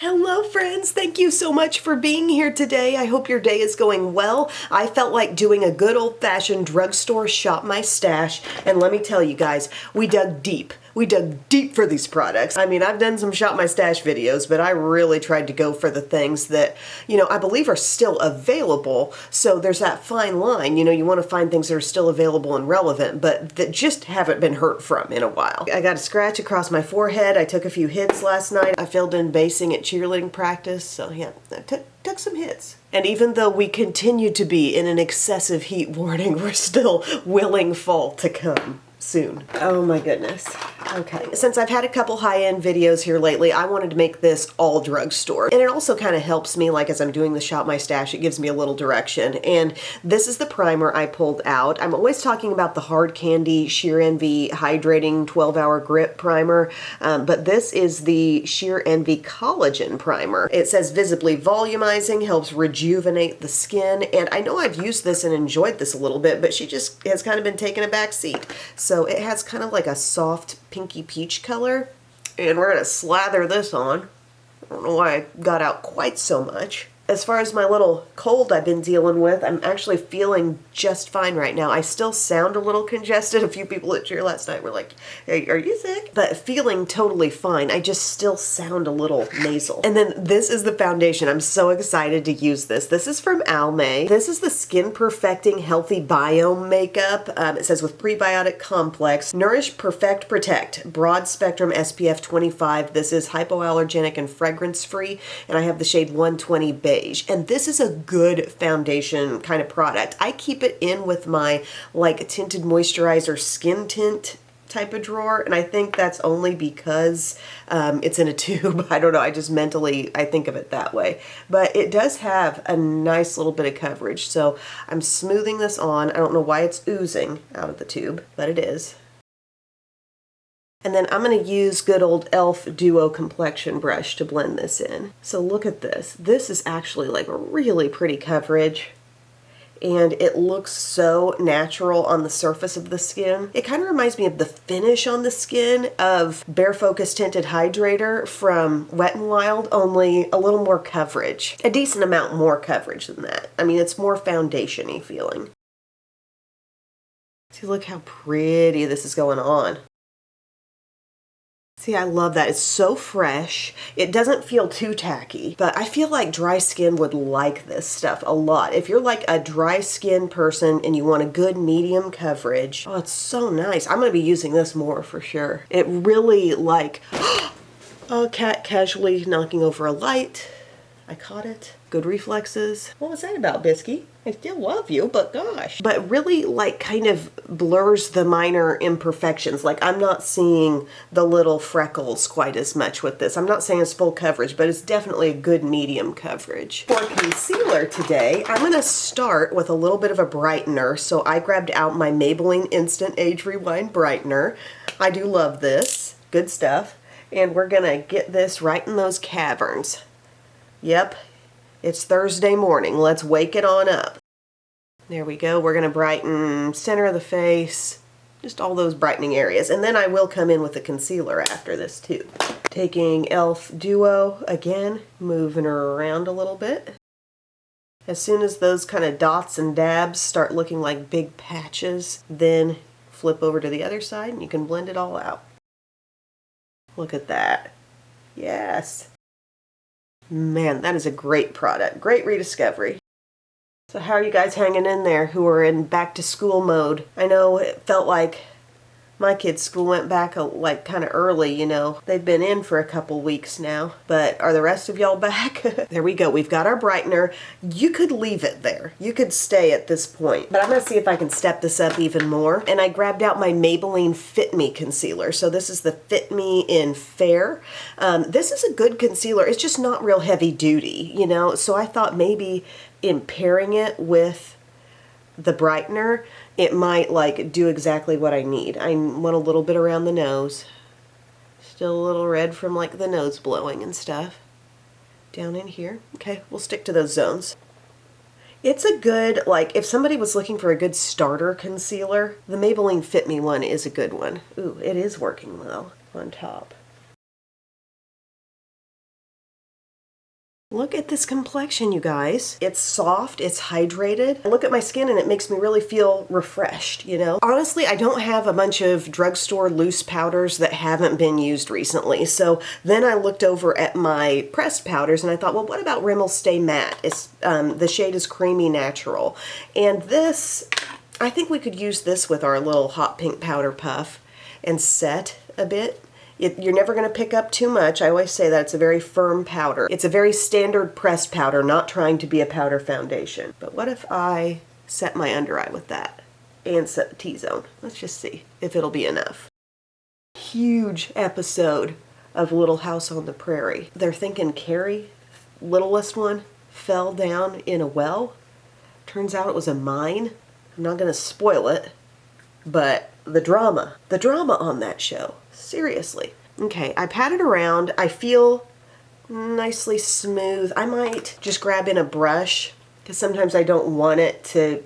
Hello friends, thank you so much for being here today. I hope your day is going well. I felt like doing a good old-fashioned drugstore shop my stash, and let me tell you guys, we dug deep. We dug deep for these products. I mean, I've done some shop my stash videos, but I really tried to go for the things that, I believe are still available. So there's that fine line, you want to find things that are still available and relevant, but that just haven't been heard from in a while. I got a scratch across my forehead. I took a few hits last night. I filled in basing at cheerleading practice, so yeah, I took some hits. And even though we continue to be in an excessive heat warning, we're still willing fall to come soon. Oh my goodness. Okay. Since I've had a couple high-end videos here lately, I wanted to make this all drugstore. And it also kind of helps me, like as I'm doing the shop my stash, it gives me a little direction. And this is the primer I pulled out. I'm always talking about the Hard Candy Sheer Envy Hydrating 12-Hour Grip Primer, but this is the Sheer Envy Collagen Primer. It says visibly volumizing, helps rejuvenate the skin, and I know I've used this and enjoyed this a little bit, but she just has kind of been taking a back seat. So it has kind of like a soft pinky peach color, and we're going to slather this on. I don't know why I got out quite so much. As far as my little cold I've been dealing with, I'm actually feeling just fine right now. I still sound a little congested. A few people at cheer last night were like, hey, are you sick? But feeling totally fine. I just still sound a little nasal. And then this is the foundation. I'm so excited to use this. This is from Almay. This is the Skin Perfecting Healthy Biome Makeup. It says with prebiotic complex, Nourish, Perfect, Protect, broad spectrum SPF 25. This is hypoallergenic and fragrance free, and I have the shade 120 Beige. And this is a good foundation kind of product. I keep it in with my like tinted moisturizer skin tint type of drawer, and I think that's only because it's in a tube. I don't know, I just mentally, I think of it that way. But it does have a nice little bit of coverage, so I'm smoothing this on. I don't know why it's oozing out of the tube, but it is. And then I'm going to use good old e.l.f. Duo Complexion Brush to blend this in. So look at this. This is actually like a really pretty coverage, and it looks so natural on the surface of the skin. It kind of reminds me of the finish on the skin of Bare Focus Tinted Hydrator from Wet n Wild, only a little more coverage. A decent amount more coverage than that. I mean, it's more foundation-y feeling. See, look how pretty this is going on. See, I love that. It's so fresh. It doesn't feel too tacky, but I feel like dry skin would like this stuff a lot. If you're like a dry skin person and you want a good medium coverage, oh, it's so nice. I'm going to be using this more for sure. It really like, a cat casually knocking over a light. I caught it. Good reflexes. What was that about, Bisky? I still love you, but gosh. But really like kind of blurs the minor imperfections. Like I'm not seeing the little freckles quite as much with this. I'm not saying it's full coverage, but it's definitely a good medium coverage. For concealer today, I'm gonna start with a little bit of a brightener. So I grabbed out my Maybelline Instant Age Rewind Brightener. I do love this. Good stuff. And we're gonna get this right in those caverns. Yep, it's Thursday morning. Let's wake it on up. There we go. We're going to brighten center of the face, just all those brightening areas. And then I will come in with the concealer after this too. Taking e.l.f. Duo again, moving her around a little bit. As soon as those kind of dots and dabs start looking like big patches, then flip over to the other side and you can blend it all out. Look at that. Yes. Man, that is a great product. Great rediscovery. So how are you guys hanging in there who are in back to school mode? I know it felt like my kids' school went back like kind of early, They've been in for a couple weeks now, but are the rest of y'all back? There we go. We've got our brightener. You could leave it there. You could stay at this point, but I'm going to see if I can step this up even more. And I grabbed out my Maybelline Fit Me concealer. So this is the Fit Me in Fair. This is a good concealer. It's just not real heavy duty, So I thought maybe in pairing it with the brightener, it might like do exactly what I need. I want a little bit around the nose. Still a little red from like the nose blowing and stuff. Down in here. Okay, we'll stick to those zones. It's a good, like if somebody was looking for a good starter concealer, the Maybelline Fit Me one is a good one. Ooh, it is working well on top. Look at this complexion, you guys. It's soft, it's hydrated. I look at my skin and it makes me really feel refreshed, you know? Honestly, I don't have a bunch of drugstore loose powders that haven't been used recently. So then I looked over at my pressed powders and I thought, well, what about Rimmel Stay Matte? It's, the shade is Creamy Natural. And this, I think we could use this with our little hot pink powder puff and set a bit. You're never going to pick up too much. I always say that it's a very firm powder. It's a very standard pressed powder, not trying to be a powder foundation. But what if I set my under eye with that and set the T-zone? Let's just see if it'll be enough. Huge episode of Little House on the Prairie. They're thinking Carrie, littlest one, fell down in a well. Turns out it was a mine. I'm not going to spoil it, but the drama on that show. Seriously. Okay, I pat it around. I feel nicely smooth. I might just grab in a brush because sometimes I don't want it to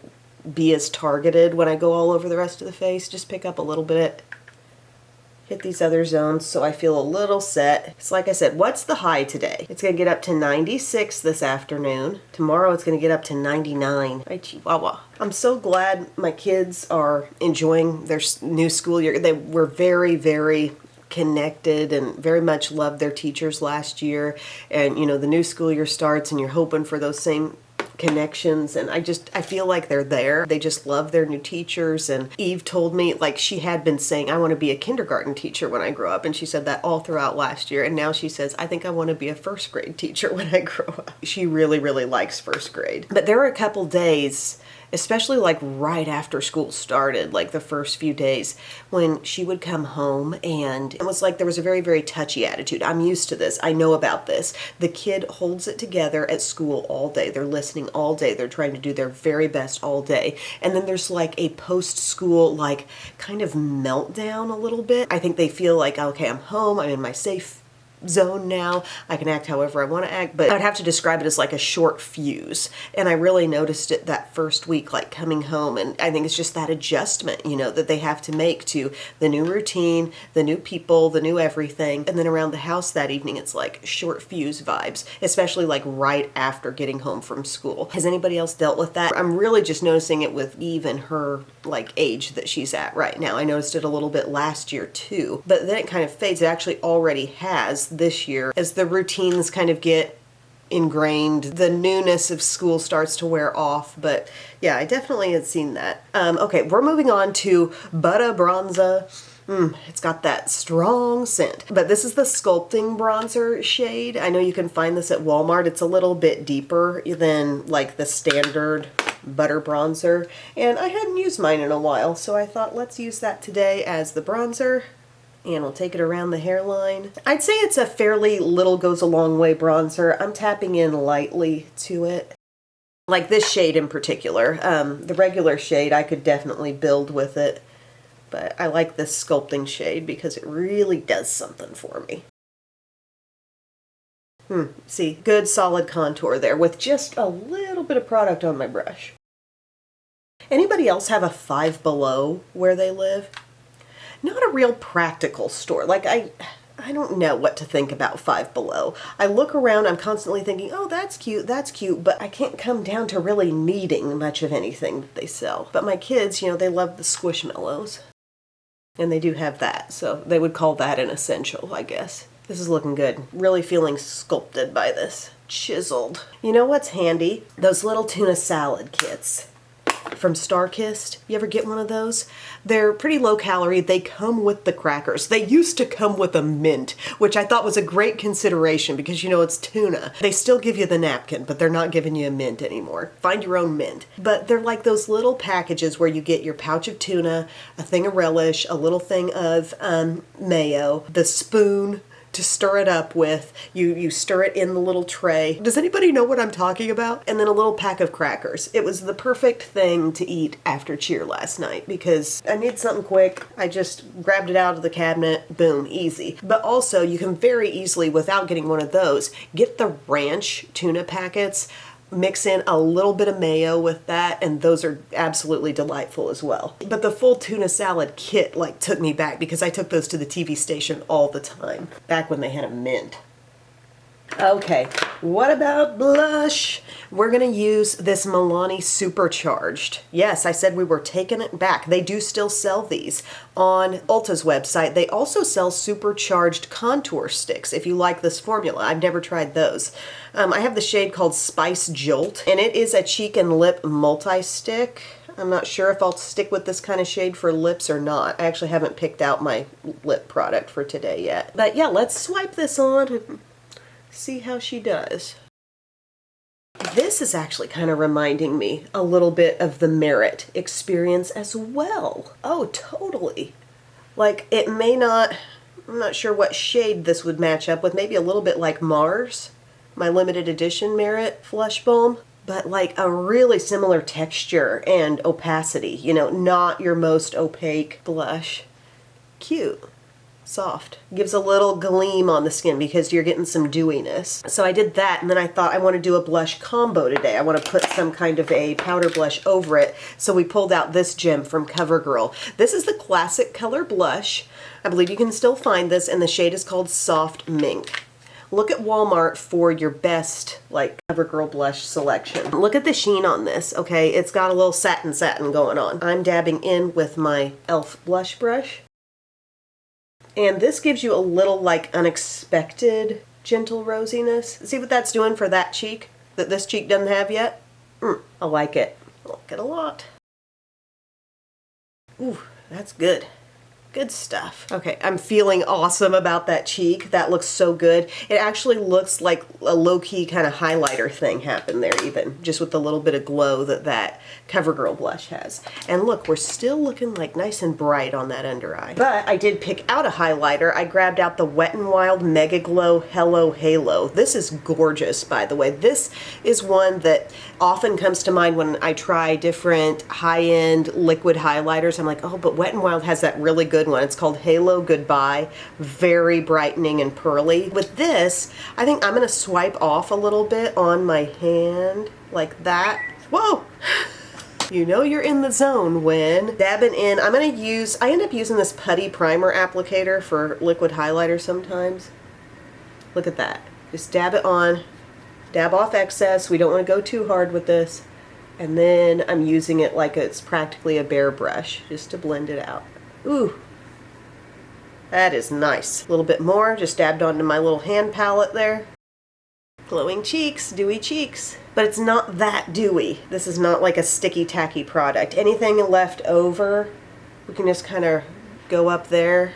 be as targeted when I go all over the rest of the face. Just pick up a little bit. Hit these other zones so I feel a little set. It's like I said, what's the high today? It's going to get up to 96 this afternoon. Tomorrow it's going to get up to 99. Hi, Chihuahua. I'm so glad my kids are enjoying their new school year. They were very, very connected and very much loved their teachers last year. And, you know, the new school year starts and you're hoping for those same connections, and I feel like they're there. They just love their new teachers. And Eve told me, like, she had been saying, I want to be a kindergarten teacher when I grow up, and she said that all throughout last year, and now she says, I think I want to be a first grade teacher when I grow up. She really, really likes first grade. But there were a couple days, especially like right after school started, like the first few days, when she would come home and it was like there was a very, very touchy attitude. I'm used to this. I know about this. The kid holds it together at school all day. They're listening all day. They're trying to do their very best all day. And then there's like a post-school, like, kind of meltdown a little bit. I think they feel like, okay, I'm home. I'm in my safe zone now. I can act however I want to act, but I'd have to describe it as like a short fuse. And I really noticed it that first week, like coming home. And I think it's just that adjustment, you know, that they have to make to the new routine, the new people, the new everything. And then around the house that evening, it's like short fuse vibes, especially like right after getting home from school. Has anybody else dealt with that? I'm really just noticing it with Eve and her like age that she's at right now. I noticed it a little bit last year too, but then it kind of fades. It actually already has this year as the routines kind of get ingrained. The newness of school starts to wear off, but yeah, I definitely had seen that. Okay, we're moving on to Butter Bronzer. It's got that strong scent. But this is the Sculpting Bronzer shade. I know you can find this at Walmart. It's a little bit deeper than like the standard butter bronzer. And I hadn't used mine in a while, so I thought let's use that today as the bronzer. And we'll take it around the hairline. I'd say it's a fairly little goes a long way bronzer. I'm tapping in lightly to it. Like this shade in particular. The regular shade, I could definitely build with it. But I like this sculpting shade because it really does something for me. See, good solid contour there with just a little bit of product on my brush. Anybody else have a Five Below where they live? Not a real practical store. Like, I don't know what to think about Five Below. I look around, I'm constantly thinking, oh, that's cute, but I can't come down to really needing much of anything that they sell. But my kids, you know, they love the Squishmallows. And they do have that, so they would call that an essential, I guess. This is looking good. Really feeling sculpted by this. Chiseled. You know what's handy? Those little tuna salad kits from Starkist. You ever get one of those? They're pretty low calorie. They come with the crackers. They used to come with a mint, which I thought was a great consideration because, you know, it's tuna. They still give you the napkin, but they're not giving you a mint anymore. Find your own mint. But they're like those little packages where you get your pouch of tuna, a thing of relish, a little thing of mayo, the spoon to stir it up with. You stir it in the little tray. Does anybody know what I'm talking about? And then a little pack of crackers. It was the perfect thing to eat after cheer last night because I need something quick. I just grabbed it out of the cabinet. Boom, easy. But also you can very easily, without getting one of those, get the ranch tuna packets. Mix in a little bit of mayo with that, and those are absolutely delightful as well. But the full tuna salad kit like took me back because I took those to the TV station all the time, back when they had a mint. Okay, what about blush? We're gonna use this Milani Supercharged. Yes, I said we were taking it back. They do still sell these on Ulta's website. They also sell supercharged contour sticks if you like this formula. I've never tried those. I have the shade called Spice Jolt, and it is a cheek and lip multi-stick. I'm not sure if I'll stick with this kind of shade for lips or not. I actually haven't picked out my lip product for today yet. But yeah, let's swipe this on and see how she does. This is actually kind of reminding me a little bit of the Merit experience as well. Oh, totally. Like, it may not, I'm not sure what shade this would match up with. Maybe a little bit like Mars, my limited edition Merit Flush Balm. But like a really similar texture and opacity. You know, not your most opaque blush. Cute. Soft. Gives a little gleam on the skin because you're getting some dewiness. So I did that, and then I thought I want to do a blush combo today. I want to put some kind of a powder blush over it. So we pulled out this gem from CoverGirl. This is the classic color blush. I believe you can still find this, and the shade is called Soft Mink. Look at Walmart for your best, like, CoverGirl blush selection. Look at the sheen on this, okay? It's got a little satin going on. I'm dabbing in with my e.l.f. blush brush. And this gives you a little, like, unexpected gentle rosiness. See what that's doing for that cheek that this cheek doesn't have yet? I like it. I like it a lot. Ooh, that's good. Good stuff. Okay, I'm feeling awesome about that cheek. That looks so good. It actually looks like a low-key kind of highlighter thing happened there even, just with the little bit of glow that that CoverGirl blush has. And look, we're still looking like nice and bright on that under eye. But I did pick out a highlighter. I grabbed out the Wet n Wild Mega Glow Hello Halo. This is gorgeous, by the way. This is one that often comes to mind when I try different high-end liquid highlighters. I'm like, oh, but Wet n Wild has that really good one. It's called Halo Goodbye. Very brightening and pearly. With this, I think I'm going to swipe off a little bit on my hand like that. Whoa! You know you're in the zone when dabbing in. I'm going to use, I end up using this putty primer applicator for liquid highlighter sometimes. Look at that. Just dab it on. Dab off excess. We don't want to go too hard with this. And then I'm using it like it's practically a bare brush just to blend it out. Ooh. That is nice. A little bit more, just dabbed onto my little hand palette there. Glowing cheeks, dewy cheeks. But it's not that dewy. This is not like a sticky tacky product. Anything left over, we can just kind of go up there.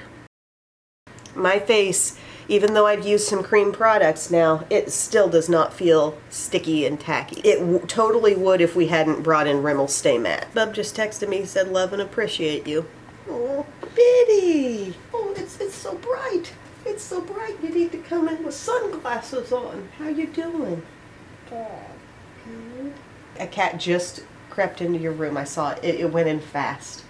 My face, even though I've used some cream products now, it still does not feel sticky and tacky. It totally would if we hadn't brought in Rimmel Stay Matte. Bub just texted me, said love and appreciate you. Oh, Biddy! Oh, it's so bright. It's so bright. You need to come in with sunglasses on. How you doing? Good. A cat just crept into your room. I saw it. It went in fast.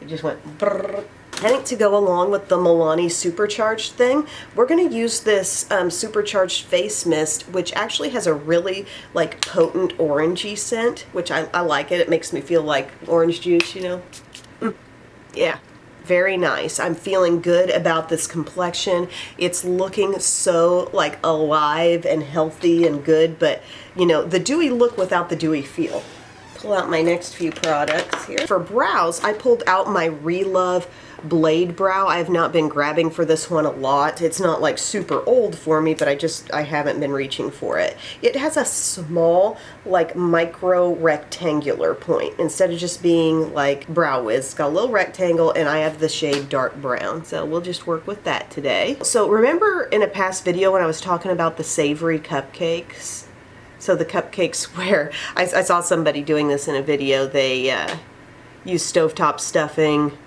It just went brrr. I think to go along with the Milani Supercharged thing, we're going to use this Supercharged Face Mist, which actually has a really like potent orangey scent, which I like it. It makes me feel like orange juice, you know? Yeah, very nice. I'm feeling good about this complexion. It's looking so like alive and healthy and good, but you know, the dewy look without the dewy feel. Pull out my next few products here. For brows, I pulled out my Relove Blade Brow. I have not been grabbing for this one a lot. It's not like super old for me, but I haven't been reaching for it. It has a small, like micro rectangular point instead of just being like Brow Wiz. It's got a little rectangle, and I have the shade dark brown. So we'll just work with that today. So remember in a past video when I was talking about the savory cupcakes? So the cupcakes where I saw somebody doing this in a video. They use stovetop stuffing,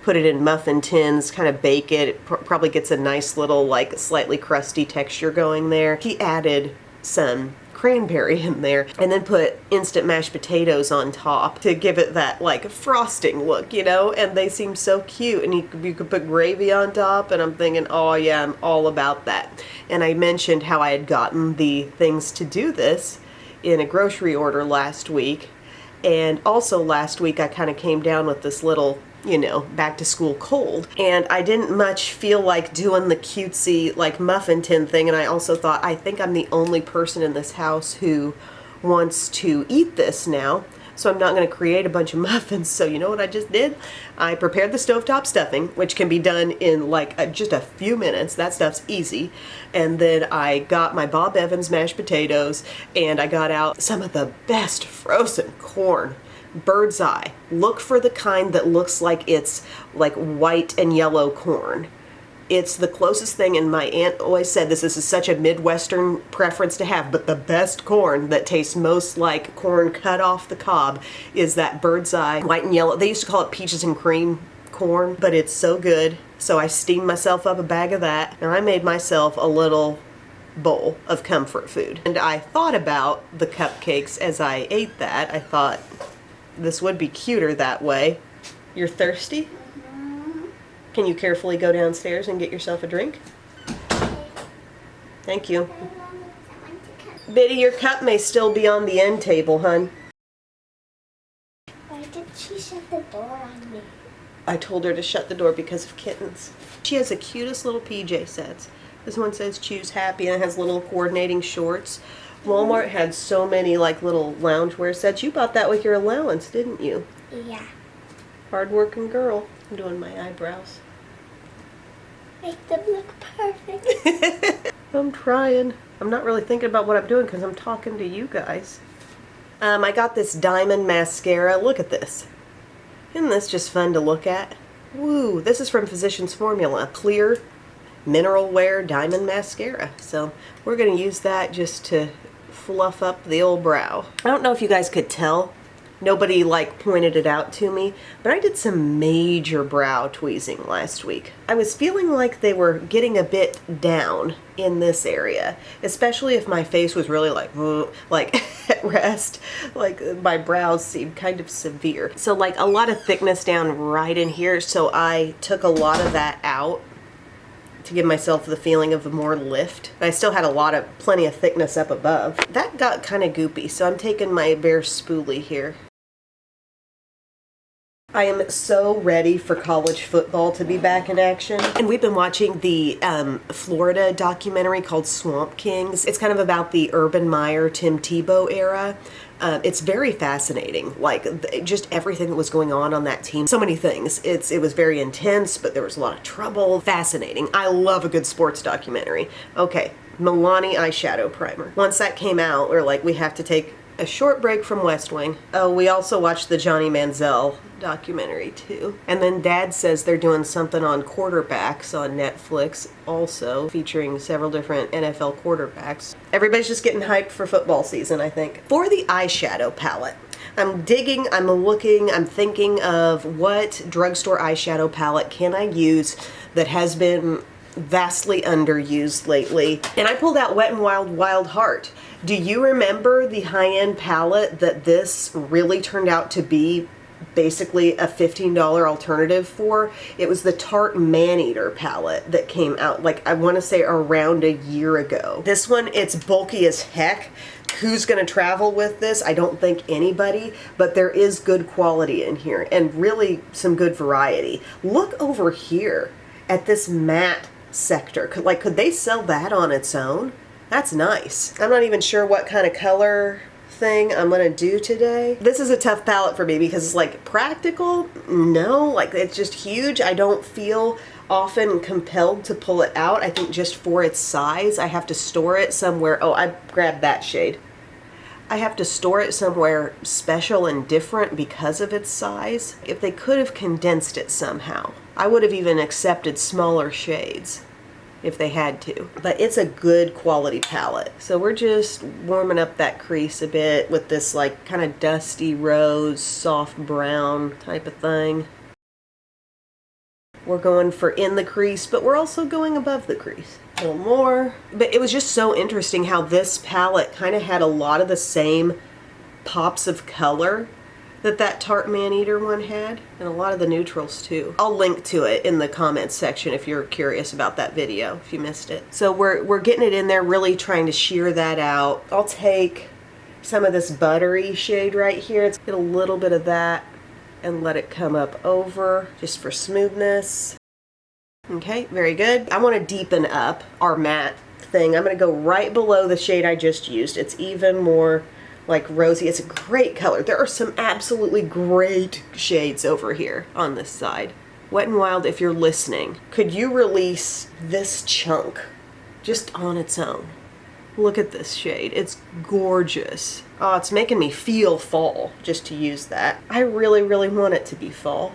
put it in muffin tins, kind of bake it. It probably gets a nice little like slightly crusty texture going there. He added some cranberry in there and then put instant mashed potatoes on top to give it that like frosting look, you know, and they seem so cute. And you could put gravy on top, and I'm thinking, oh yeah, I'm all about that. And I mentioned how I had gotten the things to do this in a grocery order last week, and also last week I kind of came down with this little, you know, back to school cold. And I didn't much feel like doing the cutesy like muffin tin thing, and I also thought, I think I'm the only person in this house who wants to eat this now, so I'm not going to create a bunch of muffins. So you know what I just did? I prepared the stovetop stuffing, which can be done in like just a few minutes. That stuff's easy. And then I got my Bob Evans mashed potatoes, and I got out some of the best frozen corn. Bird's eye. Look for the kind that looks like it's like white and yellow corn. It's the closest thing, and my aunt always said this is such a Midwestern preference to have, but the best corn that tastes most like corn cut off the cob is that Bird's eye, white and yellow. They used to call it peaches and cream corn, but it's so good. So I steamed myself up a bag of that, and I made myself a little bowl of comfort food. And I thought about the cupcakes as I ate that. I thought this would be cuter that way. You're thirsty? Can you carefully go downstairs and get yourself a drink? Thank you. Biddy, your cup may still be on the end table, hun. Why did she shut the door on me? I told her to shut the door because of kittens. She has the cutest little PJ sets. This one says choose happy, and it has little coordinating shorts. Walmart had so many like little loungewear sets. You bought that with your allowance, didn't you? Yeah. Hard-working girl. I'm doing my eyebrows. Make them look perfect. I'm trying. I'm not really thinking about what I'm doing because I'm talking to you guys. I got this diamond mascara. Look at this. Isn't this just fun to look at? Woo, this is from Physicians Formula. Clear mineral wear diamond mascara. So we're going to use that just to fluff up the old brow. I don't know if you guys could tell. Nobody like pointed it out to me, but I did some major brow tweezing last week. I was feeling like they were getting a bit down in this area, especially if my face was really like at rest. Like my brows seemed kind of severe. So like a lot of thickness down right in here, so I took a lot of that out to give myself the feeling of more lift. I still had plenty of thickness up above. That got kind of goopy, so I'm taking my bare spoolie here. I am so ready for college football to be back in action. And we've been watching the Florida documentary called Swamp Kings. It's kind of about the Urban Meyer, Tim Tebow era. It's very fascinating, like just everything that was going on that team. So many things. It was very intense, but there was a lot of trouble. Fascinating. I love a good sports documentary. Okay, Milani eyeshadow primer. Once that came out, we're like, we have to take a short break from West Wing. Oh, we also watched the Johnny Manziel documentary too. And then Dad says they're doing something on quarterbacks on Netflix also, featuring several different NFL quarterbacks. Everybody's just getting hyped for football season, I think. For the eyeshadow palette, I'm digging, I'm looking, I'm thinking of what drugstore eyeshadow palette can I use that has been vastly underused lately. And I pulled out Wet n Wild Wild Heart. Do you remember the high-end palette that this really turned out to be basically a $15 alternative for? It was the Tarte Maneater palette that came out, like, I want to say around a year ago. This one, it's bulky as heck. Who's going to travel with this? I don't think anybody, but there is good quality in here and really some good variety. Look over here at this matte sector. Could they sell that on its own? That's nice. I'm not even sure what kind of color thing I'm gonna do today. This is a tough palette for me because it's like practical. No, like it's just huge. I don't feel often compelled to pull it out. I think just for its size, I have to store it somewhere. Oh, I grabbed that shade. I have to store it somewhere special and different because of its size. If they could have condensed it somehow, I would have even accepted smaller shades if they had to. But it's a good quality palette. So we're just warming up that crease a bit with this like kind of dusty rose, soft brown type of thing. We're going for in the crease, but we're also going above the crease. A little more. But it was just so interesting how this palette kind of had a lot of the same pops of color that Tarte Maneater one had, and a lot of the neutrals too. I'll link to it in the comments section if you're curious about that video, if you missed it. So we're getting it in there, really trying to sheer that out. I'll take some of this buttery shade right here. Let's get a little bit of that and let it come up over just for smoothness. Okay, very good. I want to deepen up our matte thing. I'm going to go right below the shade I just used. It's even more like rosy. It's a great color. There are some absolutely great shades over here on this side. Wet n Wild, if you're listening, could you release this chunk just on its own? Look at this shade. It's gorgeous. Oh, it's making me feel fall just to use that. I really, really want it to be fall.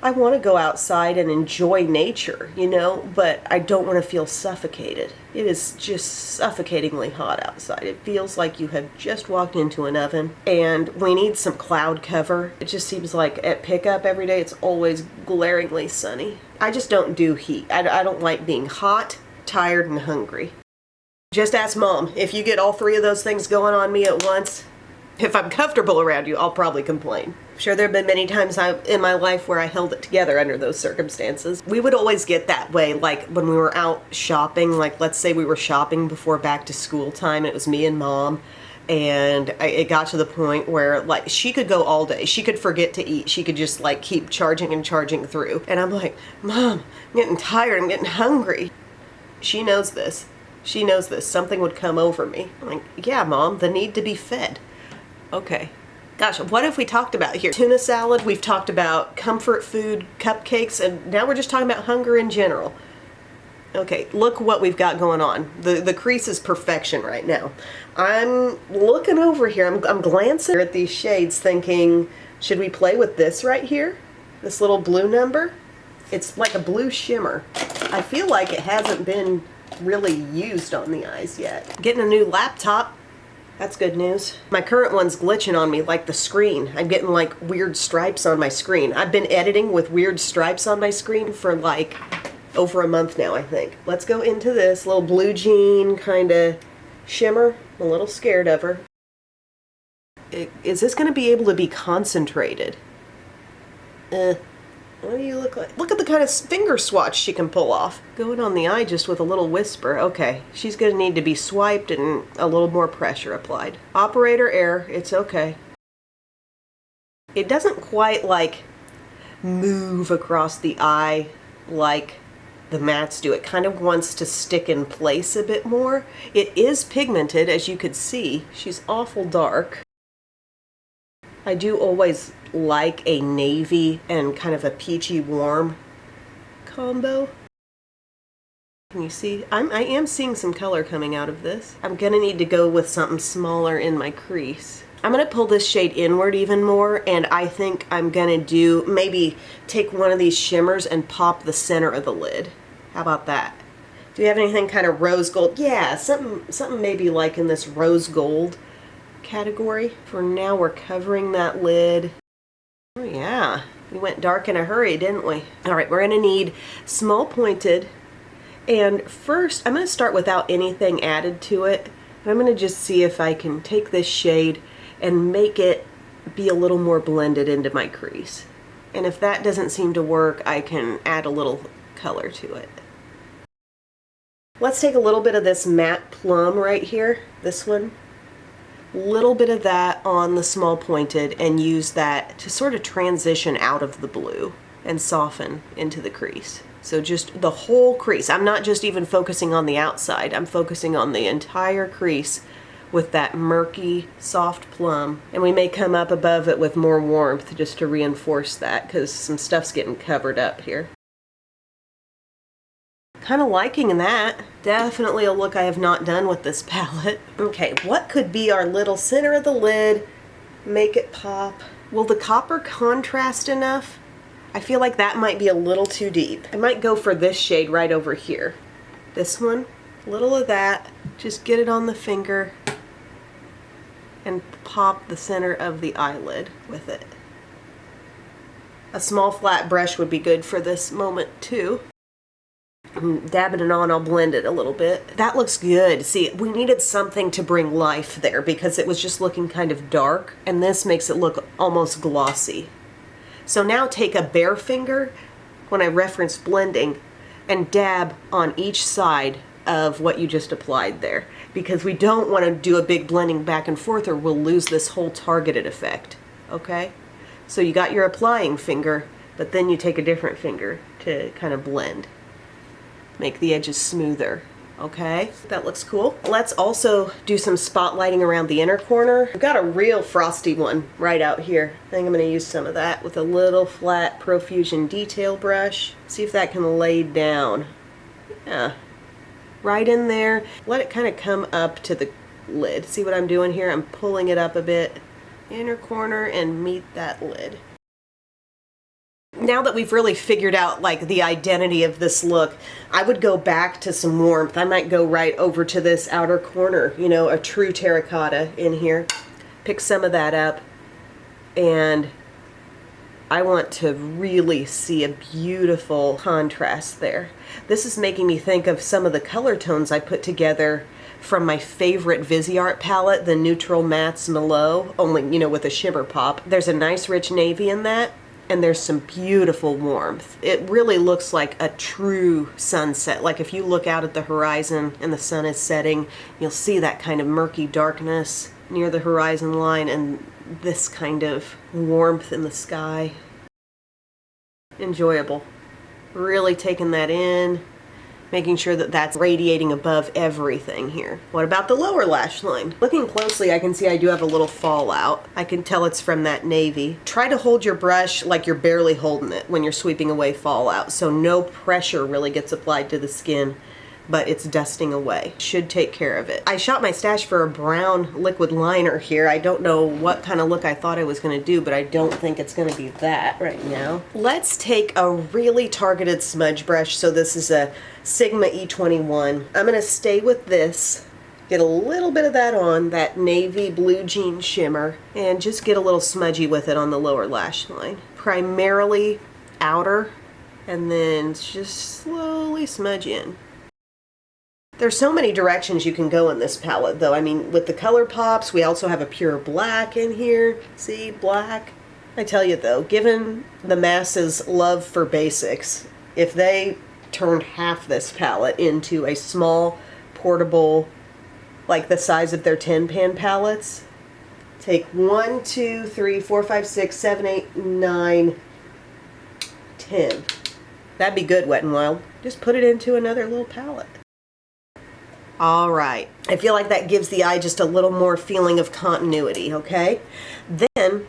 I want to go outside and enjoy nature, you know, but I don't want to feel suffocated. It is just suffocatingly hot outside. It feels like you have just walked into an oven, and we need some cloud cover. It just seems like at pickup every day it's always glaringly sunny. I just don't do heat. I don't like being hot, tired, and hungry. Just ask Mom. If you get all three of those things going on me at once, if I'm comfortable around you, I'll probably complain. I'm sure there have been many times in my life where I held it together under those circumstances. We would always get that way, like when we were out shopping, like let's say we were shopping before back to school time, it was me and Mom, and it got to the point where like she could go all day. She could forget to eat. She could just like keep charging and charging through. And I'm like, Mom, I'm getting tired, I'm getting hungry. She knows this. She knows this. Something would come over me. I'm like, yeah, Mom, the need to be fed. Okay. Gosh, what have we talked about here? Tuna salad, we've talked about comfort food, cupcakes, and now we're just talking about hunger in general. Okay, look what we've got going on. The crease is perfection right now. I'm looking over here, I'm glancing at these shades thinking, should we play with this right here? This little blue number? It's like a blue shimmer. I feel like it hasn't been really used on the eyes yet. Getting a new laptop. That's good news. My current one's glitching on me, like the screen. I'm getting like weird stripes on my screen. I've been editing with weird stripes on my screen for like over a month now, I think. Let's go into this little blue jean kind of shimmer. I'm a little scared of her. Is this going to be able to be concentrated? What do you look like? Look at the kind of finger swatch she can pull off. Going on the eye just with a little whisper. Okay, she's going to need to be swiped and a little more pressure applied. Operator error, it's okay. It doesn't quite like move across the eye like the mattes do. It kind of wants to stick in place a bit more. It is pigmented, as you could see. She's awful dark. I do always like a navy and kind of a peachy warm combo. Can you see? I am seeing some color coming out of this. I'm gonna need to go with something smaller in my crease. I'm gonna pull this shade inward even more, and I think I'm gonna do, maybe take one of these shimmers and pop the center of the lid. How about that? Do you have anything kind of rose gold? Yeah, something maybe like in this rose gold category. For now, we're covering that lid. Oh yeah, we went dark in a hurry, didn't we? All right, we're gonna need small pointed, and first I'm gonna start without anything added to it. I'm gonna just see if I can take this shade and make it be a little more blended into my crease. And if that doesn't seem to work, I can add a little color to it. Let's take a little bit of this matte plum right here, this one. Little bit of that on the small pointed, and use that to sort of transition out of the blue and soften into the crease. So just the whole crease. I'm not just even focusing on the outside. I'm focusing on the entire crease with that murky, soft plum. And we may come up above it with more warmth just to reinforce that, because some stuff's getting covered up here. Kind of liking that. Definitely a look I have not done with this palette. Okay, what could be our little center of the lid? Make it pop. Will the copper contrast enough? I feel like that might be a little too deep. I might go for this shade right over here. This one, a little of that. Just get it on the finger and pop the center of the eyelid with it. A small flat brush would be good for this moment too. Dabbing it on, I'll blend it a little bit. That looks good. See, we needed something to bring life there because it was just looking kind of dark, and this makes it look almost glossy. So now take a bare finger, when I reference blending, and dab on each side of what you just applied there, because we don't want to do a big blending back and forth or we'll lose this whole targeted effect, okay? So you got your applying finger, but then you take a different finger to kind of blend. Make the edges smoother. Okay, that looks cool. Let's also do some spotlighting around the inner corner. I've got a real frosty one right out here. I think I'm gonna use some of that with a little flat Profusion detail brush. See if that can lay down. Yeah, right in there. Let it kind of come up to the lid. See what I'm doing here? I'm pulling it up a bit. Inner corner and meet that lid. Now that we've really figured out like the identity of this look, I would go back to some warmth. I might go right over to this outer corner, you know, a true terracotta in here. Pick some of that up, and I want to really see a beautiful contrast there. This is making me think of some of the color tones I put together from my favorite Viseart palette, the Neutral Mattes Malo, only, you know, with a shimmer pop. There's a nice rich navy in that, and there's some beautiful warmth. It really looks like a true sunset. Like if you look out at the horizon and the sun is setting, you'll see that kind of murky darkness near the horizon line and this kind of warmth in the sky. Enjoyable. Really taking that in, making sure that that's radiating above everything here. What about the lower lash line? Looking closely, I can see I do have a little fallout. I can tell it's from that navy. Try to hold your brush like you're barely holding it when you're sweeping away fallout, so no pressure really gets applied to the skin, but it's dusting away. Should take care of it. I shot my stash for a brown liquid liner here. I don't know what kind of look I thought I was gonna do, but I don't think it's gonna be that right now. Let's take a really targeted smudge brush. So this is a Sigma E21. I'm gonna stay with this, get a little bit of that on, that navy blue jean shimmer, and just get a little smudgy with it on the lower lash line. Primarily outer, and then just slowly smudge in. There's so many directions you can go in this palette though. I mean, with the color pops, we also have a pure black in here. See, black. I tell you though, given the masses' love for basics, if they turned half this palette into a small, portable, like the size of their 10-pan palettes, take 1, 2, 3, 4, 5, 6, 7, 8, 9, 10. That'd be good, Wet n Wild. Just put it into another little palette. All right, I feel like that gives the eye just a little more feeling of continuity, okay? Then,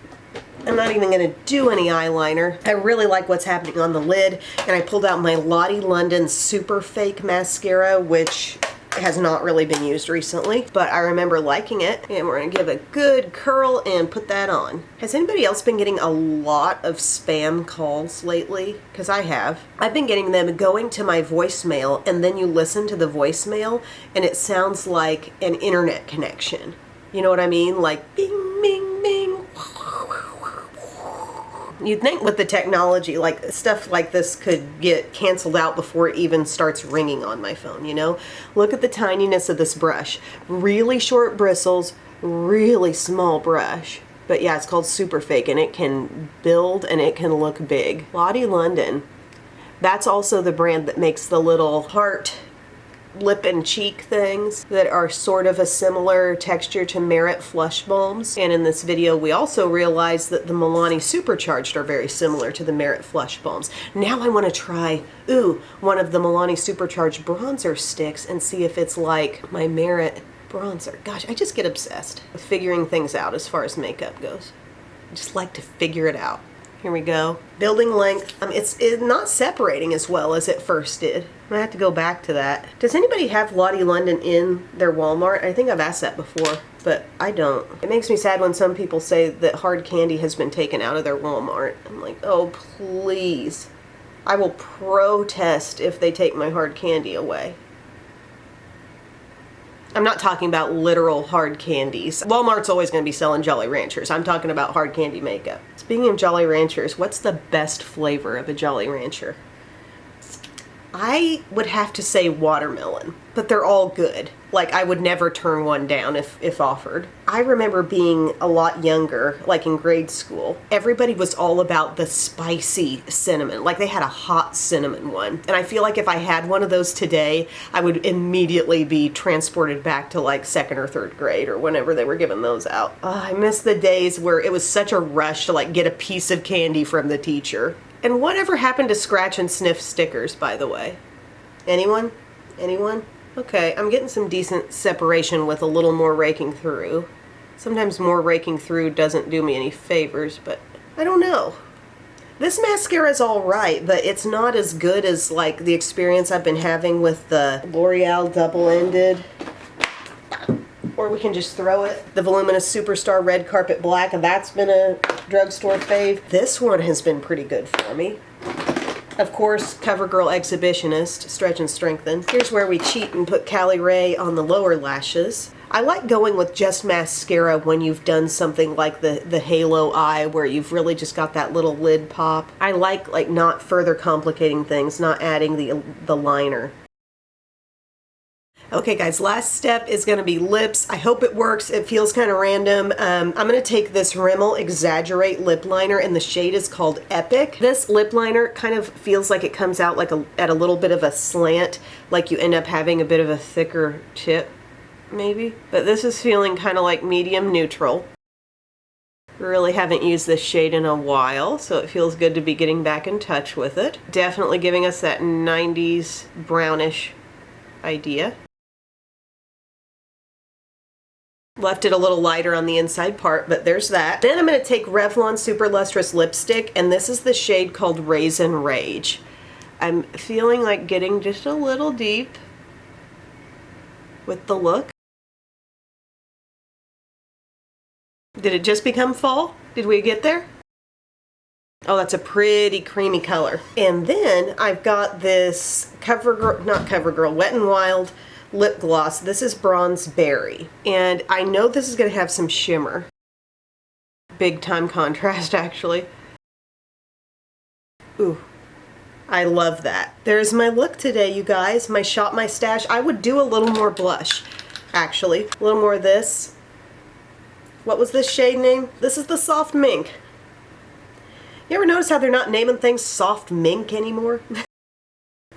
I'm not even gonna do any eyeliner. I really like what's happening on the lid, and I pulled out my Lottie London Super Fake Mascara, which has not really been used recently, but I remember liking it, and we're gonna give a good curl and put that on. Has anybody else been getting a lot of spam calls lately? Because I have. I've been getting them going to my voicemail, and then you listen to the voicemail, and it sounds like an internet connection. You know what I mean? Like bing, bing, bing. You'd think with the technology, like stuff like this could get canceled out before it even starts ringing on my phone, you know? Look at the tininess of this brush. Really short bristles, really small brush. But yeah, it's called Super Fake, and it can build and it can look big. Lottie London. That's also the brand that makes the little heart lip and cheek things that are sort of a similar texture to Merit Flush Balms. And in this video, we also realized that the Milani Supercharged are very similar to the Merit Flush Balms. Now I want to try, one of the Milani Supercharged bronzer sticks and see if it's like my Merit bronzer. Gosh, I just get obsessed with figuring things out as far as makeup goes. I just like to figure it out. Here we go. Building length. It's not separating as well as it first did. I'm gonna have to go back to that. Does anybody have Lottie London in their Walmart? I think I've asked that before, but I don't. It makes me sad when some people say that hard candy has been taken out of their Walmart. I'm like, oh, please. I will protest if they take my hard candy away. I'm not talking about literal hard candies. Walmart's always going to be selling Jolly Ranchers. I'm talking about hard candy makeup. Speaking of Jolly Ranchers, what's the best flavor of a Jolly Rancher? I would have to say watermelon, but they're all good. Like, I would never turn one down if offered. I remember being a lot younger, like in grade school. Everybody was all about the spicy cinnamon. Like, they had a hot cinnamon one. And I feel like if I had one of those today, I would immediately be transported back to like 2nd or 3rd grade or whenever they were giving those out. I miss the days where it was such a rush to like get a piece of candy from the teacher. And whatever happened to scratch and sniff stickers, by the way? Anyone? Anyone? Okay, I'm getting some decent separation with a little more raking through. Sometimes more raking through doesn't do me any favors, but I don't know. This mascara is all right, but it's not as good as like the experience I've been having with the L'Oreal double-ended. Or we can just throw it. The Voluminous Superstar Red Carpet Black, and that's been a drugstore fave. This one has been pretty good for me. Of course, CoverGirl Exhibitionist, Stretch and Strengthen. Here's where we cheat and put Cali Ray on the lower lashes. I like going with just mascara when you've done something like the halo eye where you've really just got that little lid pop. I like not further complicating things, not adding the liner. Okay guys, last step is going to be lips. I hope it works. It feels kind of random. I'm going to take this Rimmel Exaggerate lip liner, and the shade is called Epic. This lip liner kind of feels like it comes out like at a little bit of a slant, like you end up having a bit of a thicker tip, maybe. But this is feeling kind of like medium neutral. Really haven't used this shade in a while, so it feels good to be getting back in touch with it. Definitely giving us that 90s brownish idea. Left it a little lighter on the inside part, but there's that. Then I'm going to take Revlon Super Lustrous Lipstick, and this is the shade called Raisin Rage. I'm feeling like getting just a little deep with the look. Did it just become fall? Did we get there? Oh, that's a pretty creamy color. And then I've got this CoverGirl, Wet n Wild lip gloss. This is Bronze Berry, and I know this is going to have some shimmer. Big time contrast, actually. Ooh, I love that. There's my look today, you guys. My Shop My Stash. I would do a little more blush, actually. A little more of this. What was this shade name? This is the Soft Mink. You ever notice how they're not naming things Soft Mink anymore?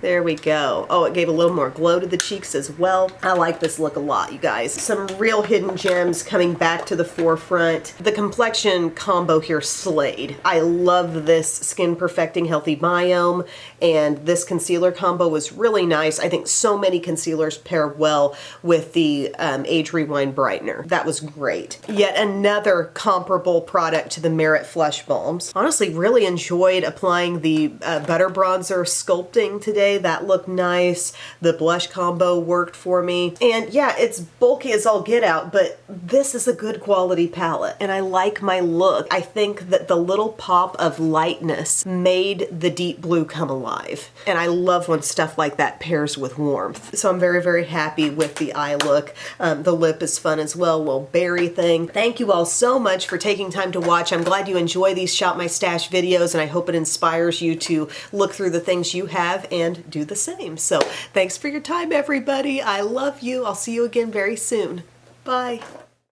There we go. Oh, it gave a little more glow to the cheeks as well. I like this look a lot, you guys. Some real hidden gems coming back to the forefront. The complexion combo here slayed. I love this Skin Perfecting Healthy Biome, and this concealer combo was really nice. I think so many concealers pair well with the Age Rewind Brightener. That was great. Yet another comparable product to the Merit Flush Balms. Honestly, really enjoyed applying the Butter Bronzer Sculpting today. That looked nice. The blush combo worked for me. And yeah, it's bulky as all get out, but this is a good quality palette, and I like my look. I think that the little pop of lightness made the deep blue come alive, and I love when stuff like that pairs with warmth. So I'm very, very happy with the eye look. The lip is fun as well, little berry thing. Thank you all so much for taking time to watch. I'm glad you enjoy these Shop My Stash videos, and I hope it inspires you to look through the things you have and do the same. So thanks for your time, everybody. I love you. I'll see you again very soon. Bye.